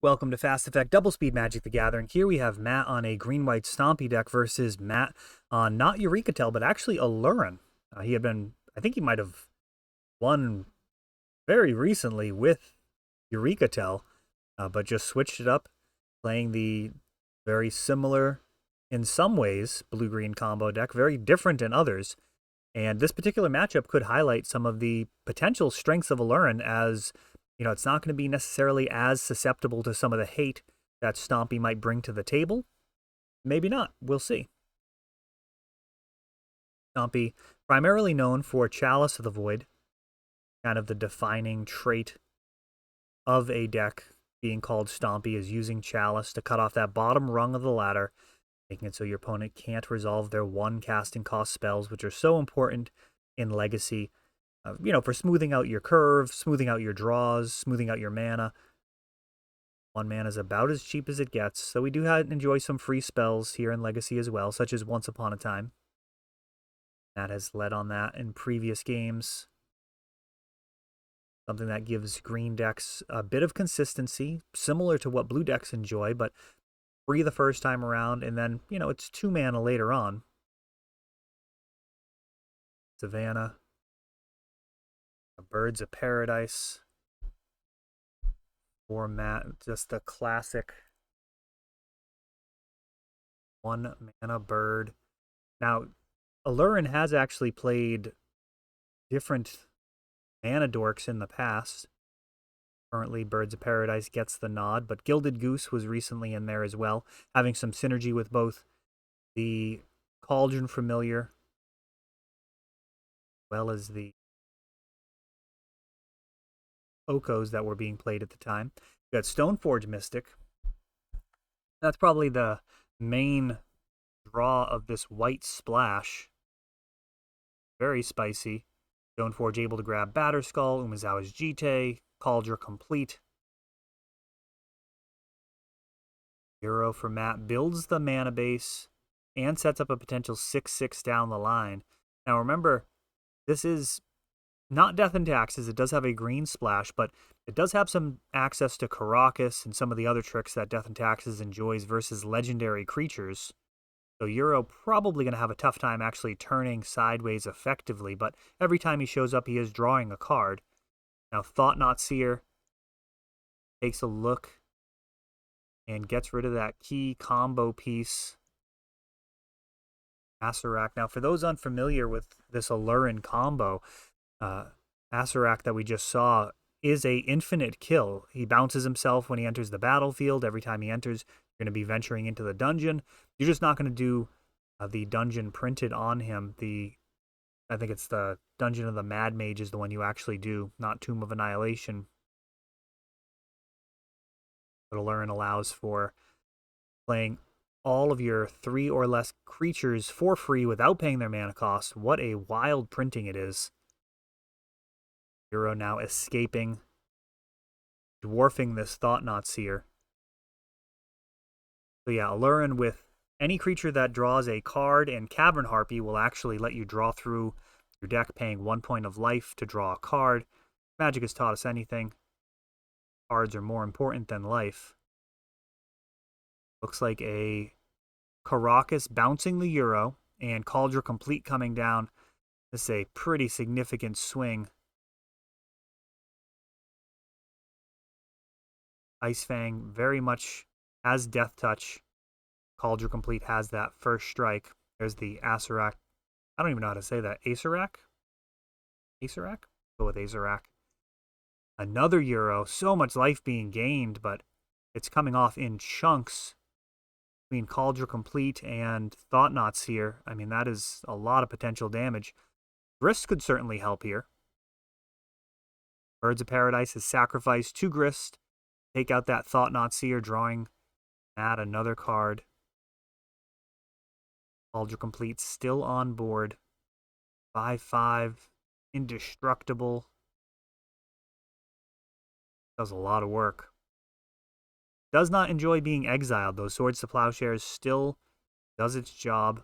Welcome to Fast Effect Double Speed Magic the Gathering. Here we have Matt on a green-white Stompy deck versus Matt on not Eurekatel, but actually Aluren. I think he might have won very recently with Eurekatel, but just switched it up, playing the very similar, in some ways, blue-green combo deck, very different in others. And this particular matchup could highlight some of the potential strengths of Aluren as, it's not going to be necessarily as susceptible to some of the hate that Stompy might bring to the table. Maybe not. We'll see. Stompy, primarily known for Chalice of the Void, kind of the defining trait of a deck being called Stompy is using Chalice to cut off that bottom rung of the ladder, making it so your opponent can't resolve their one casting cost spells, which are so important in Legacy, for smoothing out your curve, smoothing out your draws, smoothing out your mana. One mana is about as cheap as it gets, so we do enjoy some free spells here in Legacy as well, such as Once Upon a Time. That has led on that in previous games. Something that gives green decks a bit of consistency, similar to what blue decks enjoy, but free the first time around, and then, it's 2 mana later on. Savannah. Birds of Paradise. Format, just the classic 1 mana bird. Now, Aluren has actually played different mana dorks in the past. Currently, Birds of Paradise gets the nod, but Gilded Goose was recently in there as well, having some synergy with both the Cauldron Familiar as well as the Okos that were being played at the time. You got Stoneforge Mystic. That's probably the main draw of this white splash. Very spicy. Stoneforge able to grab Batterskull, Umezawa's Jite, Cauldron Complete. Euro for Matt builds the mana base and sets up a potential 6/6 down the line. Now remember, this is not Death and Taxes. It does have a green splash, but it does have some access to Karakas and some of the other tricks that Death and Taxes enjoys versus legendary creatures. So Euro probably going to have a tough time actually turning sideways effectively, but every time he shows up, he is drawing a card. Now Thought-Knot Seer takes a look and gets rid of that key combo piece. Acererak. Now, for those unfamiliar with this Aluren combo, Acererak that we just saw is a infinite kill. He bounces himself when he enters the battlefield. Every time he enters, you're going to be venturing into the dungeon. You're just not going to do the dungeon printed on him. I think it's the Dungeon of the Mad Mage is the one you actually do, not Tomb of Annihilation. But Aluren allows for playing all of your 3 or less creatures for free without paying their mana cost. What a wild printing it is. Euro now escaping, dwarfing this Thought-Knot Seer. So yeah, Aluren with any creature that draws a card and Cavern Harpy will actually let you draw through your deck, paying 1 point of life to draw a card. Magic has taught us anything. Cards are more important than life. Looks like a Karakas bouncing the Euro and Cauldron Complete coming down. This is a pretty significant swing. Ice Fang very much has Death Touch. Cauldron Complete has that first strike. There's the Acererak. I don't even know how to say that. Acererak? Acererak? Go with Acererak. Another Euro. So much life being gained, but it's coming off in chunks between Cauldron Complete and Thought-Knot Seer. I mean, that is a lot of potential damage. Grist could certainly help here. Birds of Paradise has sacrificed 2 Grist. Take out that Thought-Knot Seer, drawing add another card. Cauldron Complete still on board. 5/5. Indestructible. Does a lot of work. Does not enjoy being exiled, though. Swords to Plowshares still does its job.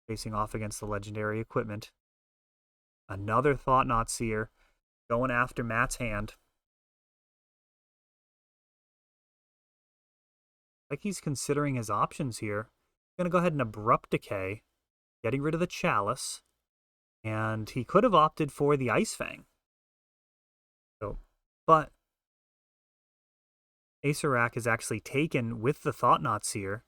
Facing off against the legendary equipment. Another Thought-Knot Seer going after Matt's hand. Like he's considering his options here. Going to go ahead and Abrupt Decay, getting rid of the Chalice. And he could have opted for the Ice Fang. So, but Acererak is actually taken with the Thought-Knot Seer.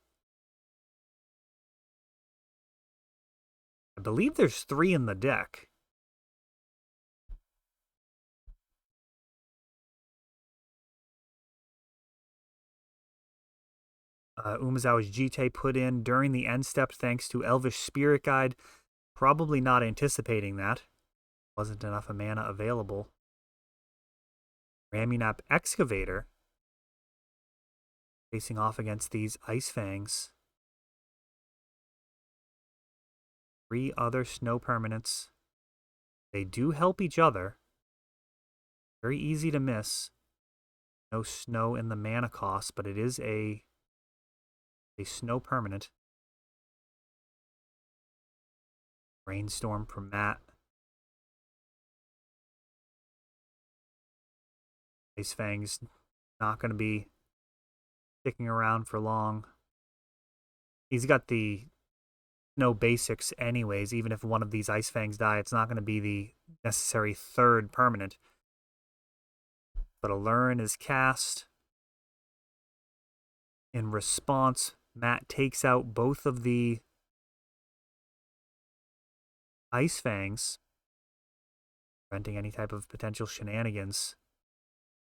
I believe there's 3 in the deck. Umezawa's Jite put in during the end step thanks to Elvish Spirit Guide. Probably not anticipating that. Wasn't enough mana available. Ramunap Excavator. Facing off against these Ice Fangs. 3 other snow permanents. They do help each other. Very easy to miss. No snow in the mana cost, but it is a snow permanent. Rainstorm from Matt. Ice Fang's not going to be sticking around for long. He's got the no basics anyways. Even if one of these Ice Fangs die, it's not going to be the necessary 3rd permanent. But Aluren is cast. In response, Matt takes out both of the Ice Fangs, preventing any type of potential shenanigans.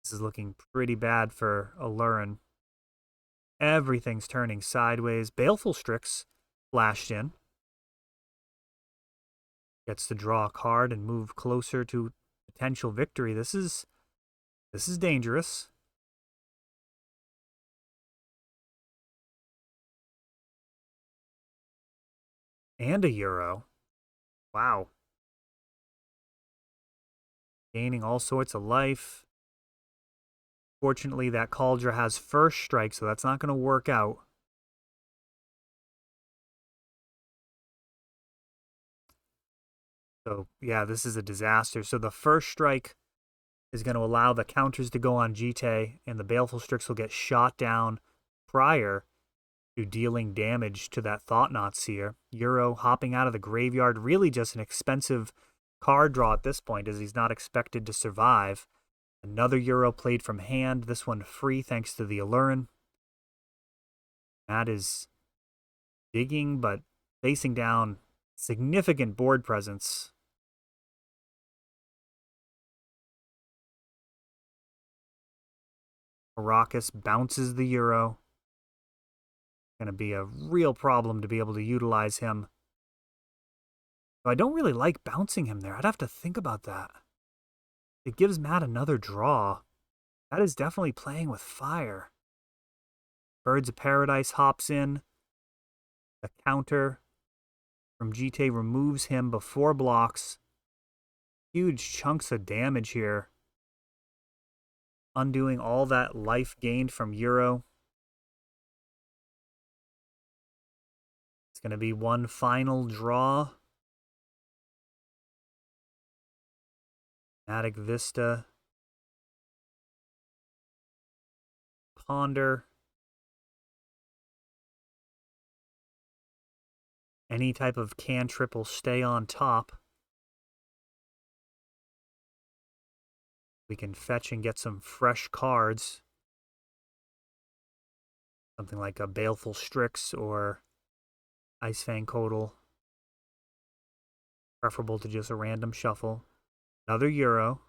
This is looking pretty bad for Aluren. Everything's turning sideways. Baleful Strix flashed in. Gets to draw a card and move closer to potential victory. This is dangerous. And a Euro. Wow. Gaining all sorts of life. Fortunately, that Kaldra has first strike, so that's not going to work out. So, yeah, this is a disaster. So the first strike is going to allow the counters to go on Jite, and the Baleful Strix will get shot down prior to dealing damage to that Thought-Knot Seer. Euro hopping out of the graveyard, really just an expensive card draw at this point, as he's not expected to survive. Another Euro played from hand, this one free thanks to the Aluren. That is digging, but facing down significant board presence. Arrakis bounces the Euro. Going to be a real problem to be able to utilize him. So I don't really like bouncing him there. I'd have to think about that. It gives Matt another draw. That is definitely playing with fire. Birds of Paradise hops in. The counter from Jite removes him before blocks. Huge chunks of damage here. Undoing all that life gained from Euro. It's going to be one final draw. Attic Vista. Ponder. Any type of cantrip will stay on top. We can fetch and get some fresh cards. Something like a Baleful Strix or Ice Fang Codal. Preferable to just a random shuffle. Another Euro.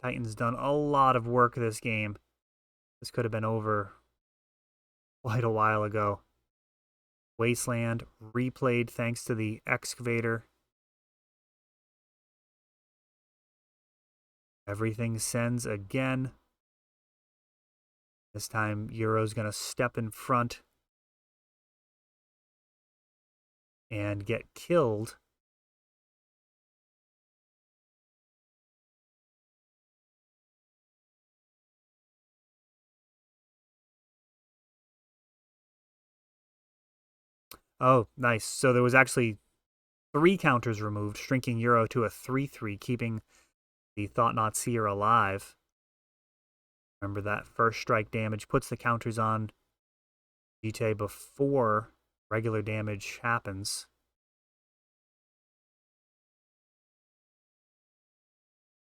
Titan's done a lot of work this game. This could have been over quite a while ago. Wasteland replayed thanks to the Excavator. Everything sends again. This time, Euro's going to step in front and get killed. Oh, nice. So there was actually 3 counters removed, shrinking Euro to a 3/3, keeping the Thought-Knot Seer alive. Remember that first strike damage puts the counters on Vitae before regular damage happens.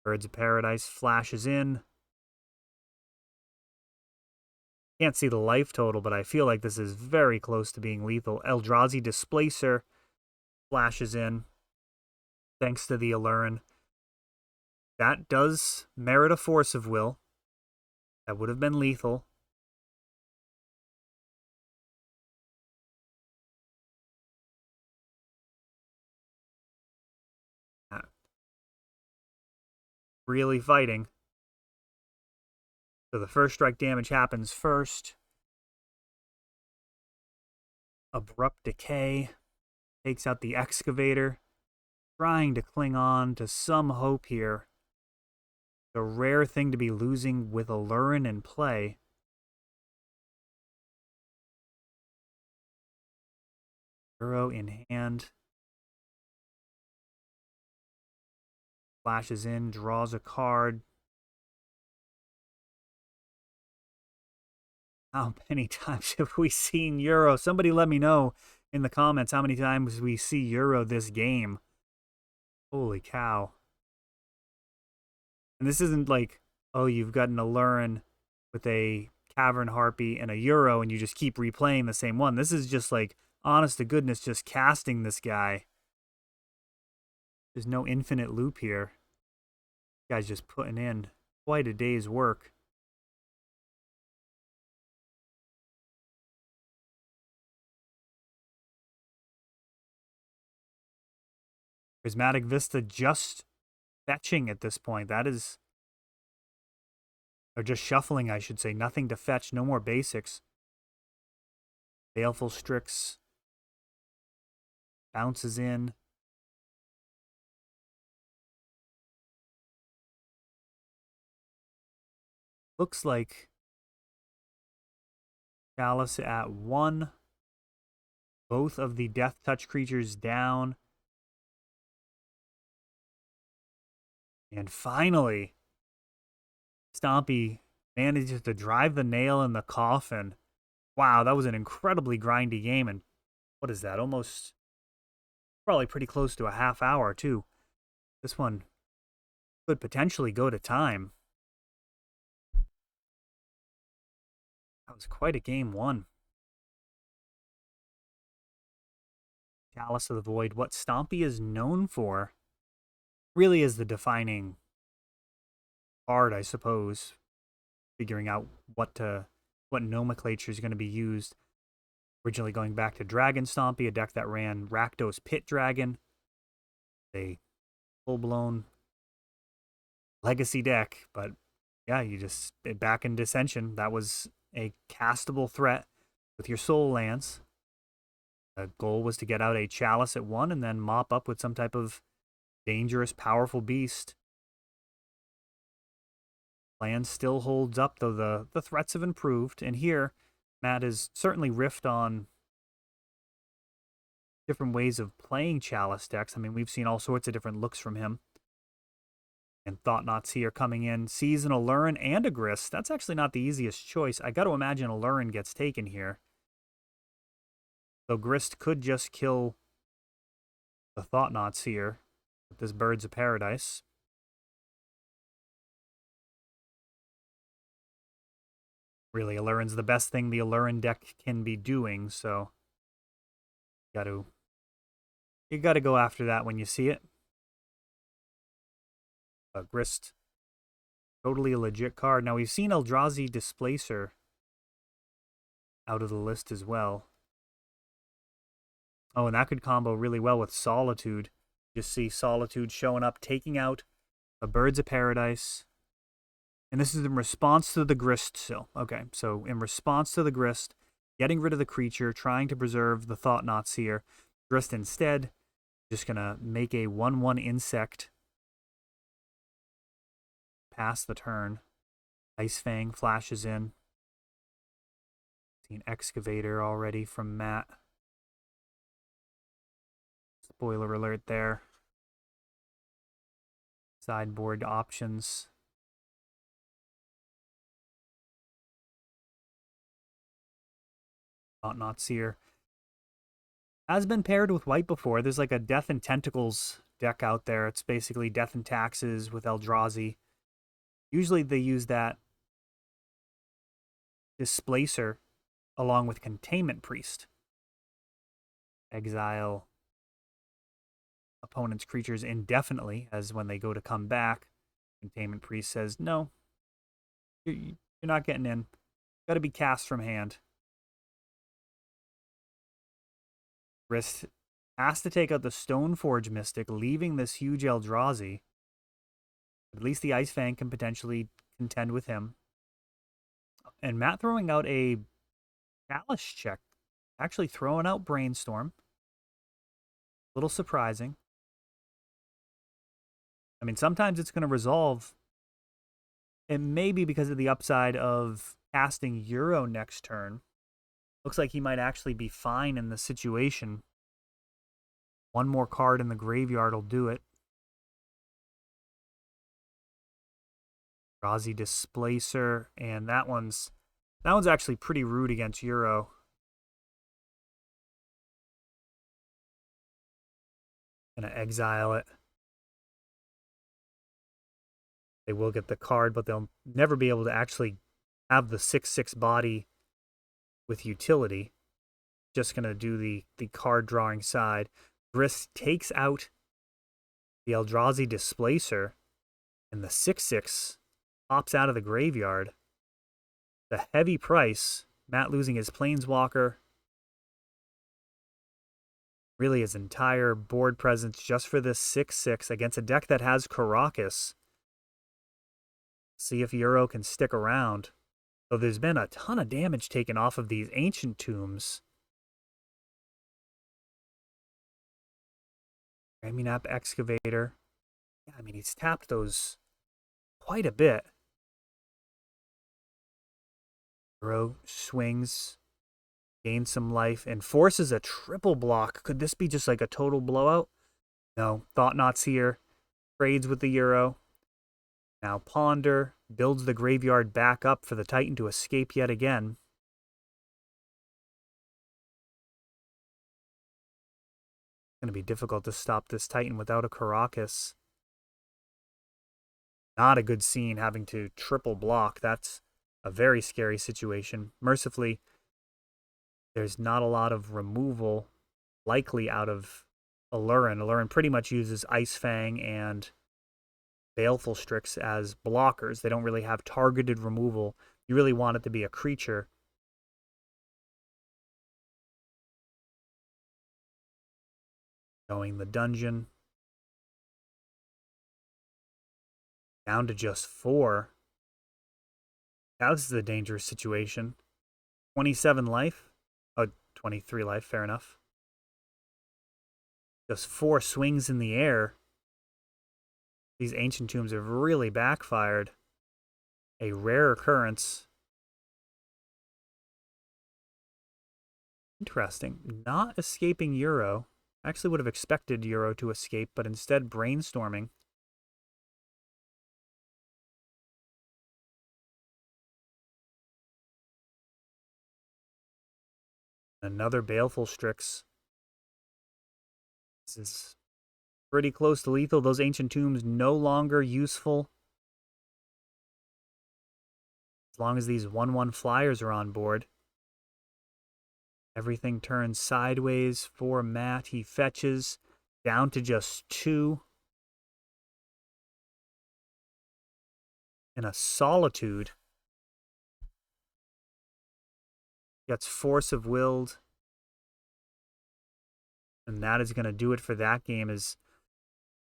Birds of Paradise flashes in. Can't see the life total, but I feel like this is very close to being lethal. Eldrazi Displacer flashes in, thanks to the Aluren. That does merit a Force of Will. That would have been lethal. Really fighting. So the first strike damage happens first. Abrupt Decay takes out the Excavator, trying to cling on to some hope here. It's a rare thing to be losing with Aluren in play. Euro in hand. Flashes in, draws a card. How many times have we seen Euro? Somebody let me know in the comments how many times we see Euro this game. Holy cow. And this isn't like, oh, you've got an Aluren with a Cavern Harpy and a Euro and you just keep replaying the same one. This is just like, honest to goodness, just casting this guy. There's no infinite loop here. This guy's just putting in quite a day's work. Prismatic Vista just fetching at this point. That is... Or just shuffling, I should say. Nothing to fetch. No more basics. Baleful Strix bounces in. Looks like Chalice at 1. Both of the Death Touch creatures down. And finally, Stompy manages to drive the nail in the coffin. Wow, that was an incredibly grindy game. And what is that? Almost, probably pretty close to a half hour, too. This one could potentially go to time. That was quite a game one. Chalice of the Void, what Stompy is known for, really is the defining card, I suppose. Figuring out what nomenclature is going to be used. Originally going back to Dragon Stompy, a deck that ran Rakdos Pit Dragon. A full-blown legacy deck, but yeah, you just, back in Dissension, that was a castable threat with your Soul Lance. The goal was to get out a Chalice at 1 and then mop up with some type of dangerous, powerful beast. Plan still holds up, though the threats have improved. And here, Matt has certainly riffed on different ways of playing Chalice decks. I mean, we've seen all sorts of different looks from him. And Thought-Knot Seer coming in. Sees an Aluren and a Grist. That's actually not the easiest choice. I got to imagine Aluren gets taken here. So Grist could just kill the Thought-Knot Seer with this Birds of Paradise. Really, Aluren's the best thing the Aluren deck can be doing, so you gotta go after that when you see it. Grist, totally a legit card. Now we've seen Eldrazi Displacer out of the list as well. Oh, and that could combo really well with Solitude. Just see Solitude showing up, taking out a Birds of Paradise. And this is in response to the Grist still. Okay, so in response to the Grist, getting rid of the creature, trying to preserve the Thought-Knot Seer. Grist instead, just going to make a 1/1 insect. Pass the turn. Ice Fang flashes in. See an Excavator already from Matt. Spoiler alert there. Sideboard options. Not Seer. Has been paired with white before. There's like a Death and Tentacles deck out there. It's basically Death and Taxes with Eldrazi. Usually they use that Displacer along with Containment Priest. Exile opponent's creatures indefinitely, as when they go to come back, Containment Priest says, no, you're not getting in. Got to be cast from hand. Wrist has to take out the Stoneforge Mystic, leaving this huge Eldrazi. At least the Ice Fang can potentially contend with him. And Matt throwing out a Chalice check. Actually throwing out Brainstorm. A little surprising. I mean, sometimes it's going to resolve. It may be because of the upside of casting Euro next turn. Looks like he might actually be fine in the situation. One more card in the graveyard will do it. Eldrazi Displacer, and that one's actually pretty rude against Euro. Gonna exile it. They will get the card, but they'll never be able to actually have the 6/6 body with utility. Just gonna do the card drawing side. Brisk takes out the Eldrazi Displacer, and the 6/6 pops out of the graveyard. The heavy price, Matt losing his Planeswalker, really his entire board presence just for this 6/6 against a deck that has Karakas. See if Euro can stick around. So there's been a ton of damage taken off of these Ancient Tombs. Raminap Excavator. Yeah, I mean, he's tapped those quite a bit. Euro swings, gains some life, and forces a triple block. Could this be just like a total blowout? No, Thought-Knot's here. Trades with the Euro. Now Ponder builds the graveyard back up for the Titan to escape yet again. It's going to be difficult to stop this Titan without a Karakas. Not a good scene having to triple block. That's a very scary situation. Mercifully, there's not a lot of removal likely out of Aluren. Aluren pretty much uses Ice Fang and Baleful Strix as blockers. They don't really have targeted removal. You really want it to be a creature. Going the dungeon. Down to just 4. Now this is a dangerous situation. 27 life. Oh, 23 life, fair enough. Just 4 swings in the air. These Ancient Tombs have really backfired. A rare occurrence. Interesting. Not escaping Euro. I actually would have expected Euro to escape, but instead brainstorming. Another Baleful Strix. This is pretty close to lethal. Those Ancient Tombs no longer useful. As long as these 1/1 flyers are on board. Everything turns sideways for Matt. He fetches down to just 2. And a Solitude. Gets Force of Willed. And that is going to do it for that game as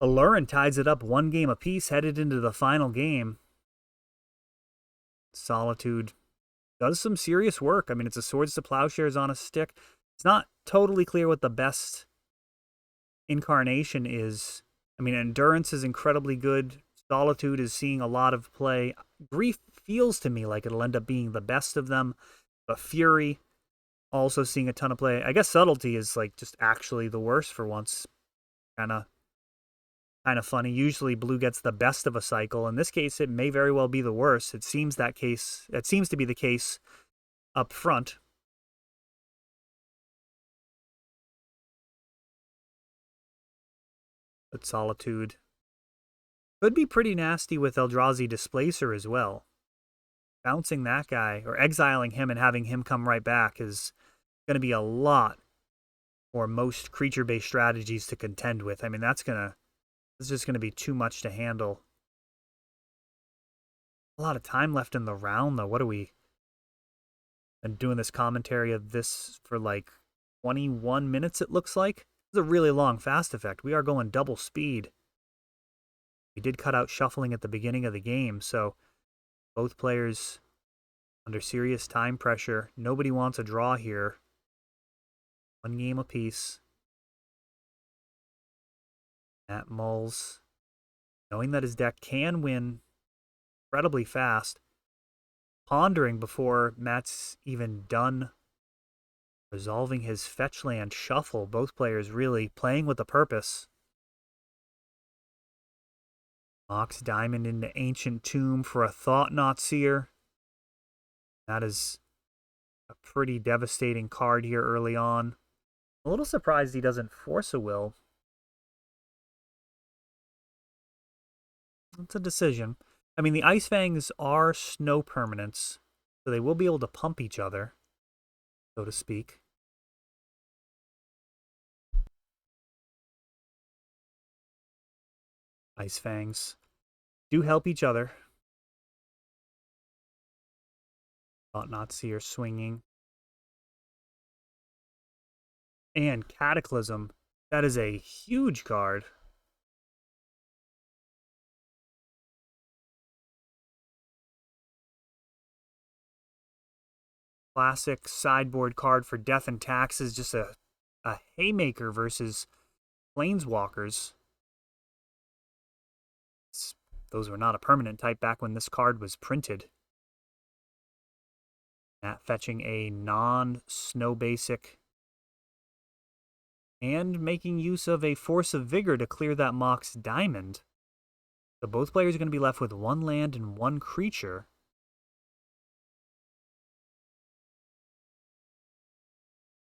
Aluren ties it up 1 game apiece, headed into the final game. Solitude does some serious work. I mean, it's a Swords to Plowshares on a stick. It's not totally clear what the best incarnation is. I mean, Endurance is incredibly good. Solitude is seeing a lot of play. Grief feels to me like it'll end up being the best of them. But Fury also seeing a ton of play. I guess Subtlety is like just actually the worst for once. Kind of funny. Usually blue gets the best of a cycle. In this case, it may very well be the worst. It seems to be the case up front. But Solitude could be pretty nasty with Eldrazi Displacer as well. Bouncing that guy, or exiling him and having him come right back, is going to be a lot for most creature-based strategies to contend with. I mean, it's just going to be too much to handle. A lot of time left in the round, though. What are we? Been doing this commentary of this for like 21 minutes, it looks like. It's a really long fast effect. We are going double speed. We did cut out shuffling at the beginning of the game, so both players under serious time pressure. Nobody wants a draw here. One game apiece. Matt mulls, knowing that his deck can win incredibly fast, pondering before Matt's even done resolving his fetch land shuffle. Both players really playing with a purpose. Mox Diamond into Ancient Tomb for a Thought-Knot Seer. That is a pretty devastating card here early on. A little surprised he doesn't force a will. It's a decision. I mean, the Ice Fangs are snow permanents, so they will be able to pump each other, so to speak. Ice Fangs do help each other. Thought-Knot Seer swinging. And Cataclysm. That is a huge card. Classic sideboard card for Death and Taxes. Just a haymaker versus Planeswalkers. Those were not a permanent type back when this card was printed. Matt fetching a non-snow basic. And making use of a Force of Vigor to clear that Mox Diamond. So both players are going to be left with one land and one creature.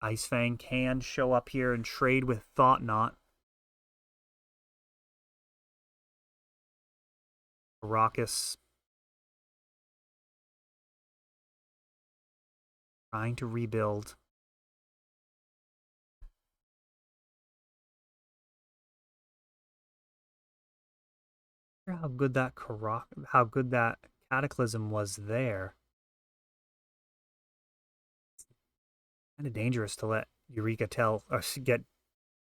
Ice Fang can show up here and trade with Thought-Knot. Arrakis trying to rebuild. How good that Cataclysm was there. It's kind of dangerous to let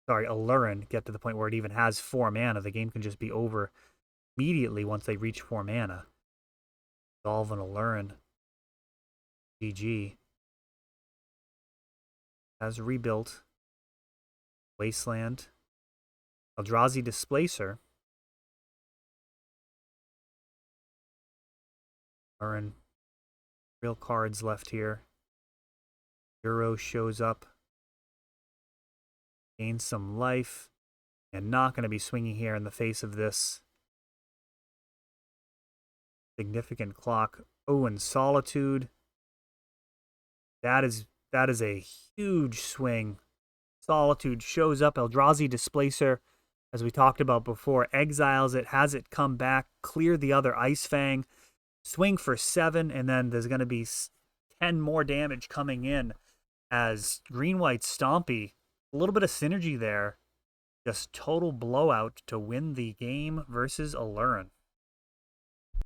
Aluren get to the point where it even has 4 mana. The game can just be over immediately once they reach 4 mana. Resolve an Aluren. GG. Has rebuilt. Wasteland. Eldrazi Displacer. Aluren. Real cards left here. Euro shows up. Gains some life. And not going to be swinging here in the face of this significant clock. Oh, and Solitude. That is a huge swing. Solitude shows up. Eldrazi Displacer, as we talked about before, exiles it, has it come back, clear the other Ice Fang, swing for 7, and then there's going to be 10 more damage coming in as green-white Stompy. A little bit of synergy there. Just total blowout to win the game versus Aluren.